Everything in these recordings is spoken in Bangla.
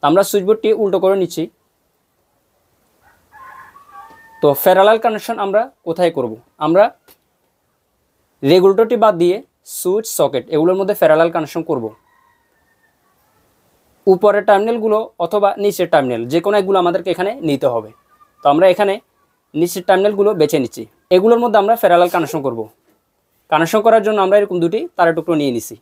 আমরা সুইচ বোর্ডটি উল্টো করে নিচ্ছি। তো প্যারালাল কানেকশন আমরা কোথায় করব? আমরা রেগুলেটরটি বাদ দিয়ে সুইচ সকেট এগুলোর মধ্যে প্যারালাল কানেকশন করব। উপরের টার্মিনালগুলো অথবা নিচের টার্মিনাল যে কোনো একগুলো আমাদেরকে এখানে নিতে হবে। তো আমরা এখানে নিচের টার্মিনালগুলো বেছে নিচ্ছি। এগুলোর মধ্যে আমরা প্যারালাল কানেকশন করব। কানেকশন করার জন্য আমরা এরকম দুটি তারের টুকরো নিয়ে নিছি।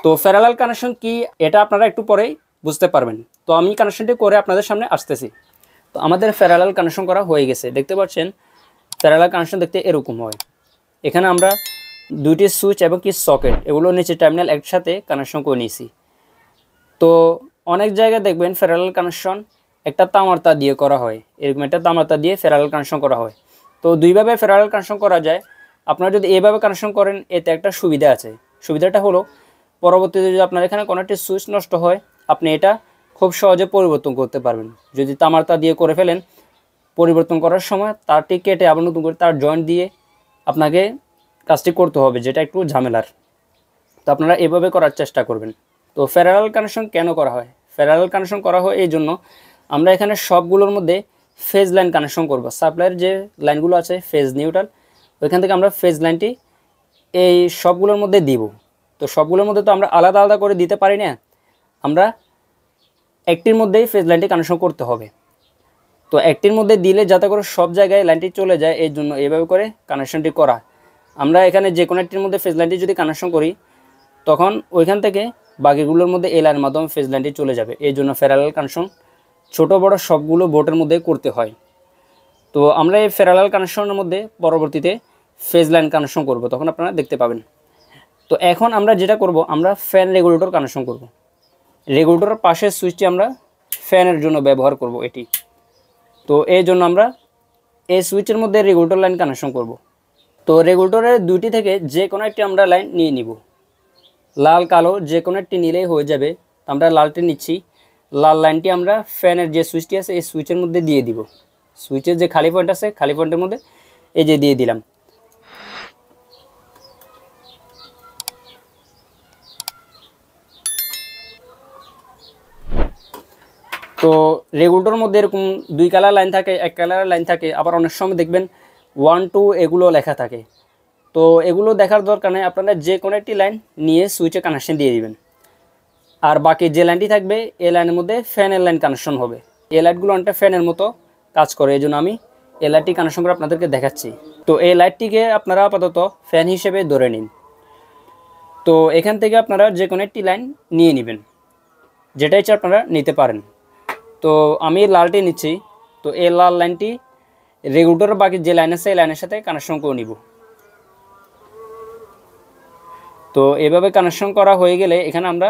তো প্যারালাল কানেকশন কি এটা আপনারা একটু পরেই বুঝতে পারবেন। তো আমি কানেকশনটি করে আপনাদের সামনে আসতেছি। তো আমাদের প্যারালাল কানেকশন করা হয়ে গেছে। দেখতে পাচ্ছেন প্যারালাল কানেকশন দেখতে এরকম হয়। এখানে আমরা দুইটি সুইচ এবং কি সকেট এগুলো নিচে টার্মিনাল একসাথে কানেকশন করে নিয়েছি। তো অনেক জায়গায় দেখবেন প্যারালাল কানেকশন একটা তামার তার দিয়ে করা হয়, এরকম একটা তামার তার দিয়ে প্যারালাল কানেকশন করা হয়। তো দুইভাবে প্যারালাল কানেকশন করা যায়। আপনারা যদি এইভাবে কানেকশন করেন এতে একটা সুবিধা আছে। সুবিধাটা হলো পরবর্তীতে যদি আপনার এখানে কোনো একটি সুইচ নষ্ট হয় আপনি এটা খুব সহজে পরিবর্তন করতে পারবেন। যদি তামার তার দিয়ে করে ফেলেন পরিবর্তন করার সময় তারটি কেটে আবার নতুন করে তার জয়েন্ট দিয়ে আপনাকে কাজটি করতে হবে, যেটা একটু ঝামেলার। তো আপনারা এভাবে করার চেষ্টা করবেন। তো প্যারালাল কানেকশন কেন করা হয়? প্যারালাল কানেকশন করা হয় এই জন্য আমরা এখানে সবগুলোর মধ্যে ফেজ লাইন কানেকশন করব। সাপ্লাইয়ের যে লাইনগুলো আছে ফেজ নিউট্রাল, ওইখান থেকে আমরা ফেজ লাইনটি এই সবগুলোর মধ্যে দিব। তো সবগুলোর মধ্যে তো আমরা আলাদা আলাদা করে দিতে পারি না, আমরা একটির মধ্যেই ফেজ লাইনটি কানেকশন করতে হবে। তো একটির মধ্যে দিলে যাতে করে সব জায়গায় লাইনটি চলে যায় এই জন্য এইভাবে করে কানেকশনটি করা। আমরা এখানে যে কোনো একটির মধ্যে ফেজ লাইনটি যদি কানেকশন করি তখন ওইখান থেকে বাকিগুলোর মধ্যে এই লাইনের মাধ্যমে ফেজ লাইনটি চলে যাবে। এই জন্য প্যারালাল কানেকশন ছোট বড় সবগুলো বোর্ডের মধ্যে করতে হয়। তো আমরা এই প্যারালাল কানেকশনের মধ্যে পরবর্তীতে ফেজ লাইন কানেকশন করব, তখন আপনারা দেখতে পাবেন। তো এখন আমরা যেটা করব আমরা ফ্যান রেগুলেটর কানেকশন করব। রেগুলেটরের পাশের সুইচটি আমরা ফ্যানের জন্য ব্যবহার করব এটি। তো এই জন্য আমরা এই সুইচের মধ্যে রেগুলেটর লাইন কানেকশন করব। তো রেগুলেটরের দুইটি থেকে যে কোনো একটি আমরা লাইন নিয়ে নিব। লাল কালো যে কোনো একটি নিলেই হয়ে যাবে। আমরা লালটি নিচ্ছি। লাল লাইনটি আমরা ফ্যানের যে সুইচটি আছে এই সুইচের মধ্যে দিয়ে দিব। সুইচের যে খালি পয়েন্ট আছে খালি পয়েন্টের মধ্যে এই যে দিয়ে দিলাম। তো রেগুলেটরের মধ্যে এরকম দুই কালার লাইন থাকে, এক কালারের লাইন থাকে, আবার অনেক সময় দেখবেন 1 2 এগুলো লেখা থাকে। তো এগুলো দেখার দরকার নেই, আপনারা যে কোনো একটি লাইন নিয়ে সুইচে কানেকশন দিয়ে দিবেন। আর বাকি যে লাইনটি থাকবে এই লাইনের মধ্যে ফ্যানের লাইন কানেকশন হবে। এই লাইটগুলো অনেকটা ফ্যানের মতো কাজ করে, এই জন্য আমি এই লাইটটি কানেকশন করে আপনাদেরকে দেখাচ্ছি। তো এই লাইটটিকে আপনারা আপাতত ফ্যান হিসেবে ধরে নিন। তো এখান থেকে আপনারা যে কোনো একটি লাইন নিয়ে নেবেন, যেটা ইচ্ছা আপনারা নিতে পারেন। তো আমি লালটি নিচ্ছি। তো এই লাল লাইনটি রেগুলেটরের বাকি যে লাইন আছে এই লাইনের সাথে কানেকশন করে নিব। তো এভাবে কানেকশন করা হয়ে গেলে এখানে আমরা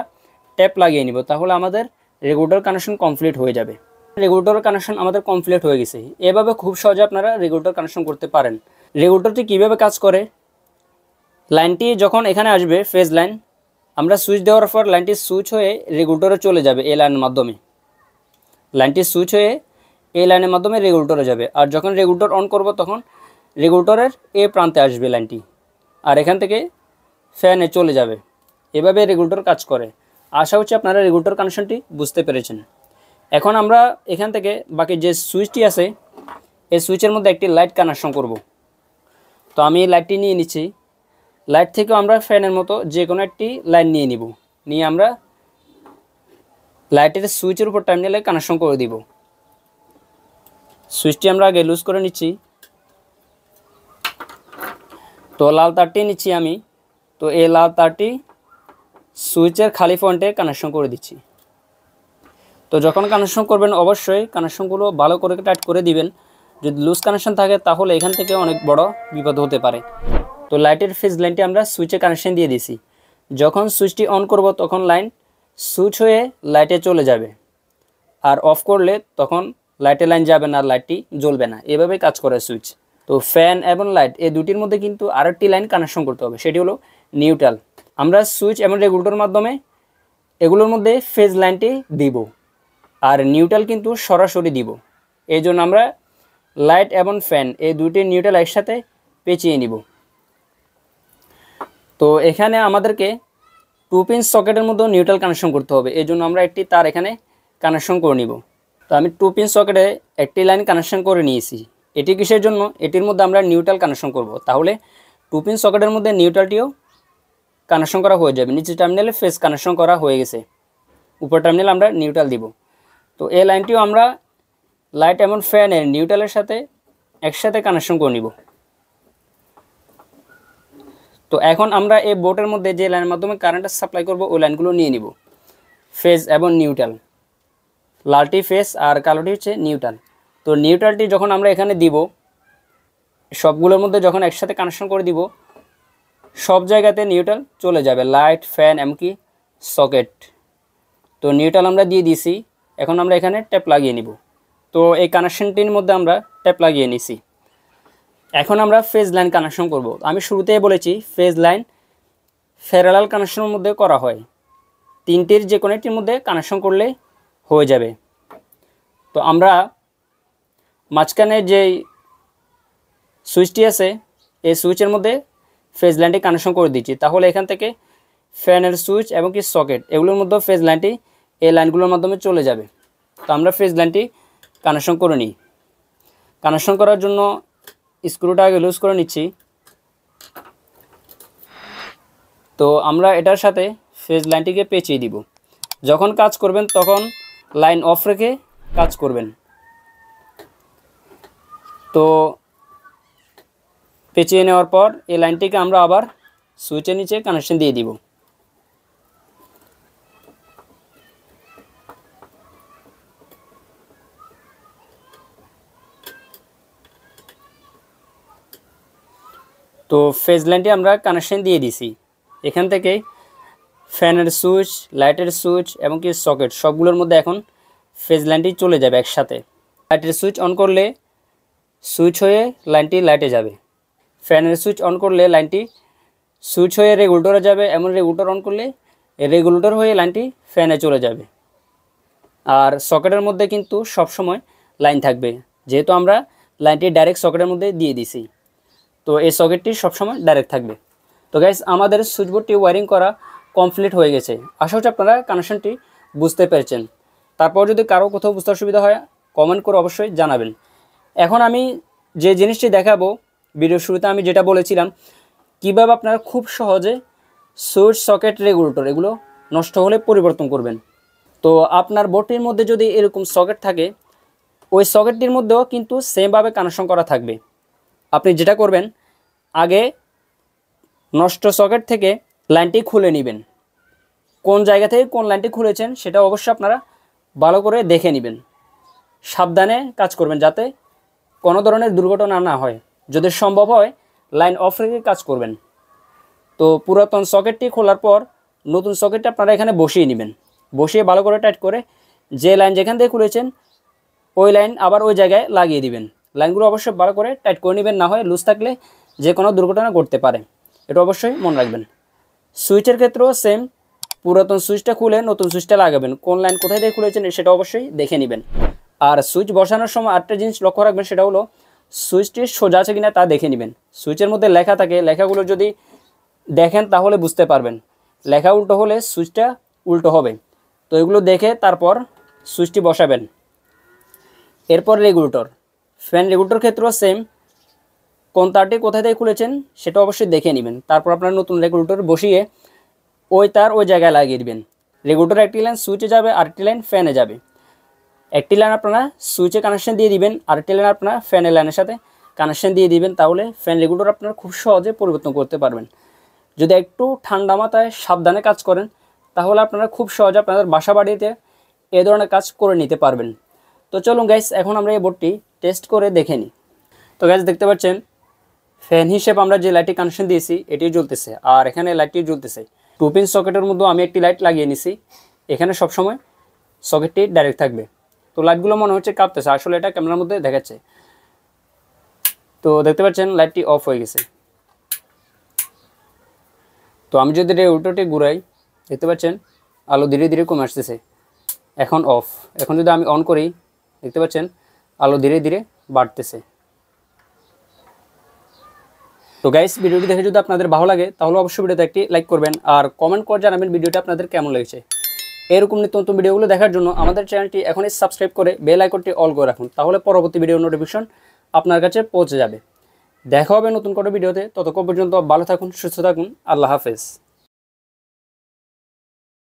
ট্যাপ লাগিয়ে নিব, তাহলে আমাদের রেগুলেটর কানেকশন কমপ্লিট হয়ে যাবে। রেগুলেটর কানেকশন আমাদের কমপ্লিট হয়ে গেছে। এভাবে খুব সহজে আপনারা রেগুলেটর কানেকশন করতে পারেন। রেগুলেটরটি কীভাবে কাজ করে, লাইনটি যখন এখানে আসবে ফেজ লাইন, আমরা সুইচ দেওয়ার পর লাইনটি সুইচ হয়ে রেগুলেটরে চলে যাবে এই লাইনের মাধ্যমে। লাইনটি সুইচ হয়ে এই লাইনের মাধ্যমে রেগুলেটরে যাবে। আর যখন রেগুলেটর অন করব তখন রেগুলেটরের এ প্রান্তে আসবে লাইনটি, আর এখান থেকে ফ্যানে চলে যাবে। এভাবে রেগুলেটর কাজ করে। আশা হচ্ছে আপনারা রেগুলেটর কানেকশনটি বুঝতে পেরেছেন। এখন আমরা এখান থেকে বাকি যে সুইচটি আছে এই সুইচের মধ্যে একটি লাইট কানেকশন করব। তো আমি লাইটটি নিয়ে নিচ্ছি। লাইট থেকেও আমরা ফ্যানের মতো যে কোনো একটি লাইন নিয়ে নিব, নিয়ে আমরা লাইটের সুইচের উপর টার্মিনালে কানেকশন করে দিব। সুইচটি আমরা আগে লুজ করে নিচ্ছি। তো লাল তারটি নিচ্ছি আমি। তো এই লাল তারটি সুইচের খালি পয়েন্টে কানেকশন করে দিচ্ছি। তো যখন কানেকশন করবেন অবশ্যই কানেকশনগুলো ভালো করে টাইট করে দিবেন। যদি লুজ কানেকশন থাকে তাহলে এখান থেকে অনেক বড় বিপদ হতে পারে। তো লাইটের ফেজ লাইনটি আমরা সুইচে কানেকশন দিয়ে দিয়েছি। যখন সুইচটি অন করব তখন লাইন সুইচ হয়ে লাইটে চলে যাবে, আর অফ করলে তখন লাইটে লাইন যাবে না, আর লাইটটি জ্বলবে না। এভাবে কাজ করে সুইচ। তো ফ্যান এবং লাইট এই দুটির মধ্যে কিন্তু আরেকটি লাইন কানেকশন করতে হবে, সেটি হলো নিউট্রাল। আমরা সুইচ এবং রেগুলেটরের মাধ্যমে এগুলোর মধ্যে ফেজ লাইনটি দিব, আর নিউট্রাল কিন্তু সরাসরি দিব। এই জন্য আমরা লাইট এবং ফ্যান এই দুটি নিউট্রাল একসাথে পেঁচিয়ে নিব। তো এখানে আমাদেরকে 2 পিন সকেটের মধ্যে নিউট্রাল কানেকশন করতে হবে। এই জন্য আমরা একটি তার এখানে কানেকশন করে নিব। তো আমি 2 পিন সকেটে একটি লাইন কানেকশন করে নিয়েছি। এটি কিসের জন্য? এটির মধ্যে আমরা নিউট্রাল কানেকশন করব। তাহলে 2 পিন সকেটের মধ্যে নিউট্রালটিও কানেকশন করা হয়ে যাবে। নিচে টার্মিনালে ফেজ কানেকশন করা হয়ে গেছে, উপর টার্মিনালে আমরা নিউট্রাল দিব। তো এই লাইনটিও আমরা লাইট এবং ফ্যানের নিউট্রালের সাথে একসাথে কানেকশন করে নিব। তো এখন আমরা এই বোর্ডের মধ্যে যে লাইনের মাধ্যমে কারেন্টটা সাপ্লাই করব ওই লাইনগুলো নিয়ে নিব, ফেজ এবং নিউট্রাল। লালটি ফেজ আর কালোটি হচ্ছে নিউট্রাল। তো নিউট্রালটি যখন আমরা এখানে দিব, সবগুলোর মধ্যে যখন একসাথে কানেকশন করে দিব, সব জায়গাতে নিউট্রাল চলে যাবে, লাইট, ফ্যান, এমনকি সকেট। তো নিউট্রাল আমরা দিয়ে দিয়েছি। এখন আমরা এখানে ট্যাপ লাগিয়ে নিব। তো এই কানেকশনটির মধ্যে আমরা ট্যাপ লাগিয়ে নিছি। এখন আমরা ফেজ লাইন কানেকশন করব। আমি শুরুতেই বলেছি ফেজ লাইন প্যারালাল কানেকশনের মধ্যে করা হয়, তিনটির যে কোনো একটির মধ্যে কানেকশন করলে হয়ে যাবে। তো আমরা মাঝখানে যে সুইচটি আছে এই সুইচের মধ্যে ফেজ লাইনটি কানেকশন করে দিচ্ছি। তাহলে এখান থেকে ফ্যানের সুইচ এবং কি সকেট এগুলোর মধ্যে ফেজ লাইনটি এই লাইনগুলোর মাধ্যমে চলে যাবে। তো আমরা ফেজ লাইনটি কানেকশন করে নিই। কানেকশন করার জন্য স্ক্রুটা আগে লুজ করে নিচ্ছি। তো আমরা এটার সাথে ফেজ লাইনটিকে পেঁচিয়ে দিব। যখন কাজ করবেন তখন লাইন অফ রেখে কাজ করবেন। তো পেঁচিয়ে নেওয়ার পর এই লাইনটিকে আমরা আবার সুইচের নিচে কানেকশন দিয়ে দিব। তো ফেজ লাইনটি আমরা কানেকশন দিয়ে দিছি। এখান থেকে ফ্যানের সুইচ, লাইটের সুইচ এবং কি সকেট সবগুলোর মধ্যে এখন ফেজ লাইনটি চলে যাবে একসাথে। লাইটের সুইচ অন করলে সুইচ হয়ে লাইনটি লাইটে যাবে, ফ্যানের সুইচ অন করলে লাইনটি সুইচ হয়ে রেগুলেটরে যাবে, এমন রেগুলেটর অন করলে রেগুলেটর হয়ে লাইনটি ফ্যানে চলে যাবে। আর সকেটের মধ্যে কিন্তু সব সময় লাইন থাকবে, যেহেতু আমরা লাইনটি ডাইরেক্ট সকেটের মধ্যে দিয়ে দিছি। তো এই সকেটটি সবসময় ডাইরেক্ট থাকবে। তো গাইস, আমাদের সুইচবোর্ডটি ওয়্যারিং করা কমপ্লিট হয়ে গেছে। আশা করছি আপনারা কানেকশনটি বুঝতে পেরেছেন। তারপর যদি কারো কোথাও বুঝতে অসুবিধা হয় কমেন্ট করে অবশ্যই জানাবেন। এখন আমি যে জিনিসটি দেখাবো, ভিডিওর শুরুতে আমি যেটা বলেছিলাম, কীভাবে আপনারা খুব সহজে সুইচ, সকেট, রেগুলেটর এগুলো নষ্ট হলে পরিবর্তন করবেন। তো আপনার বোর্ডটির মধ্যে যদি এরকম সকেট থাকে, ওই সকেটটির মধ্যেও কিন্তু সেমভাবে কানেকশন করা থাকবে। আপনি যেটা করবেন, আগে নষ্ট সকেট থেকে লাইনটি খুলে নেবেন। কোন জায়গা থেকে কোন লাইনটি খুলেছেন সেটা অবশ্যই আপনারা ভালো করে দেখে নেবেন। সাবধানে কাজ করবেন যাতে কোনো ধরনের দুর্ঘটনা না হয়। যদি সম্ভব হয় লাইন অফ রেখে কাজ করবেন। তো পুরাতন সকেটটি খোলার পর নতুন সকেটটা আপনারা এখানে বসিয়ে নেবেন। বসিয়ে ভালো করে টাইট করে যে লাইন যেখান থেকে খুলেছেন ওই লাইন আবার ওই জায়গায় লাগিয়ে দিবেন। লাইনগুলো অবশ্যই ভালো করে টাইট করে নেবেন, না হয় লুজ থাকলে যে কোনো দুর্ঘটনা ঘটতে পারে, এটা অবশ্যই মনে রাখবেন। সুইচের ক্ষেত্রেও সেম, পুরাতন সুইচটা খুলে নতুন সুইচটা লাগাবেন। কোন লাইন কোথায় থেকে খুলেছেন সেটা অবশ্যই দেখে নেবেন। আর সুইচ বসানোর সময় আরেকটা জিনিস লক্ষ্য রাখবেন, সেটা হলো সুইচটি সোজা আছে কিনা তা দেখে নেবেন। সুইচের মধ্যে লেখা থাকে, লেখাগুলো যদি দেখেন তাহলে বুঝতে পারবেন। লেখা উল্টো হলে সুইচটা উল্টো হবে। তো এগুলো দেখে তারপর সুইচটি বসাবেন। এরপর রেগুলেটর, ফ্যান রেগুলেটর ক্ষেত্রেও সেম, কোন তারটি কোথায় থেকে খুলেছেন সেটা অবশ্যই দেখে নেবেন। তারপর আপনার নতুন রেগুলেটর বসিয়ে ওই তার ওই জায়গায় লাগিয়ে দেবেন। রেগুলেটর একটি লাইন সুইচে যাবে, আরেকটি লাইন ফ্যানে যাবে। একটি লাইন আপনারা সুইচে কানেকশন দিয়ে দিবেন, আরেকটি লাইন আপনারা ফ্যানের লাইনের সাথে কানেকশন দিয়ে দিবেন। তাহলে ফ্যান রেগুলেটর আপনারা খুব সহজে পরিবর্তন করতে পারবেন। যদি একটু ঠান্ডা মাথায় সাবধানে কাজ করেন তাহলে আপনারা খুব সহজে আপনাদের বাসা বাড়িতে এ ধরনের কাজ করে নিতে পারবেন। তো চলুন গাইস, এখন আমরা এই বোর্ডটি টেস্ট করে দেখে নিই। তো গাইস, দেখতে পাচ্ছেন ফ্যান হিসেবে আমরা যে লাইটটি কানেকশন দিয়েছি এটি জ্বলতেছে, আর এখানে লাইটটি জ্বলতেছে। 2 পিন সকেটের মধ্যে আমি একটি লাইট লাগিয়ে নিছি। এখানে সবসময় সকেটটি ডাইরেক্ট থাকবে। তো লাইটগুলো মনে হচ্ছে কাঁপতেছে, আসলে এটা ক্যামেরার মধ্যে দেখাচ্ছে। তো দেখতে পাচ্ছেন লাইটটি অফ হয়ে গেছে। তো আমি যদি রেগুলেটরটি ঘুরাই, দেখতে পাচ্ছেন আলো ধীরে ধীরে কমে আসতেছে, এখন অফ। এখন যদি আমি অন করি, দেখতে পাচ্ছেন আলো ধীরে ধীরে বাড়তেছে। তো গাইস, ভিডিওটি দেখে যদি আপনাদের ভালো লাগে তাহলে অবশ্যই ভিডিওতে একটি লাইক করবেন আর কমেন্ট করে জানাবেন ভিডিওটা আপনাদের কেমন লেগেছে। এরকম নিত্য নতুন ভিডিওগুলো দেখার জন্য আমাদের চ্যানেলটি এখনই সাবস্ক্রাইব করে বেল আইকনটি অল করে রাখুন, তাহলে পরবর্তী ভিডিও নোটিফিকেশন আপনার কাছে পৌঁছে যাবে। দেখা হবে নতুন কোনো ভিডিওতে, ততক্ষণ পর্যন্ত ভালো থাকুন, সুস্থ থাকুন, আল্লাহ হাফেজ।